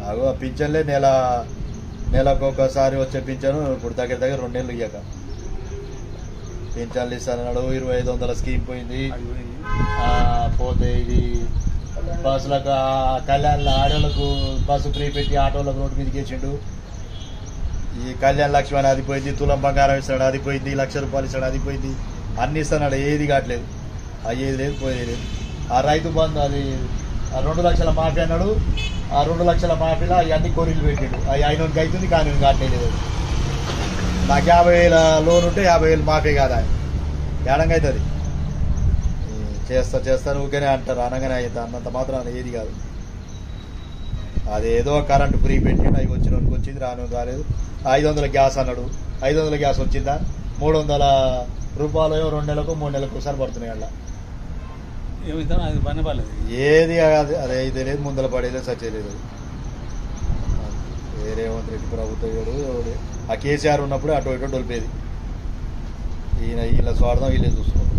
అగో పింఛన్లే నెలకు ఒకసారి వచ్చే పింఛను ఇప్పుడు దగ్గర 2 నెలలు ఇయ్యక పింఛన్లు ఇస్తానన్నాడు. 2500 స్కీమ్ పోయింది. పోతే ఇది బస్సులకు కళ్యాణ్ ఆడోళ్ళకు బస్సు ఫ్రీ పెట్టి ఆటోలకు రోడ్డు మీదకి వేసిండు. ఈ కళ్యాణ్ లక్ష్మి అని అది పోయింది, తులం బంగారం ఇస్తాడు అది పోయింది, 1,00,000 రూపాయలు ఇస్తాడు అది పోయింది, అన్ని ఇస్తున్నాడు. ఏది కావట్లేదు, అయ్యేది లేదు పోయేది లేదు. ఆ రైతు బంధు అది 2 లక్షల మాఫీ అన్నాడు. ఆ 2 లక్షల మాఫీలో అవన్నీ కొరీలు పెట్టాడు. అవి అయినోనికి అవుతుంది కానీ కావట్లేదు. నాకు 50,000 లోన్ ఉంటే 50,000 మాఫీ కాదా, ఏడంగా అవుతుంది. చేస్తాను ఊరికేనే అంటారు, అనగానే అవుతుంది. అన్నంత మాత్రం ఏది కాదు. అదేదో కరెంటు ఫ్రీ పెట్టాడు, అవి వచ్చినోనికి వచ్చింది, రాలేదు. 500 గ్యాస్ అన్నాడు, 500 గ్యాస్ వచ్చిందా? 300 రూపాయలు 2 నెలలకు 3 నెలలకు ఒకసారి పడుతున్నాయి. అలా ఏది అదే అయితే లేదు, ముందర పడేలేదు, సచ్చేలేదు. రేవంత్ రెడ్డి ప్రభుత్వం ఆ కేసీఆర్ ఉన్నప్పుడు అటు ఇటు డొలిపేది. ఈయన స్వార్థం వీళ్ళే చూస్తున్నారు.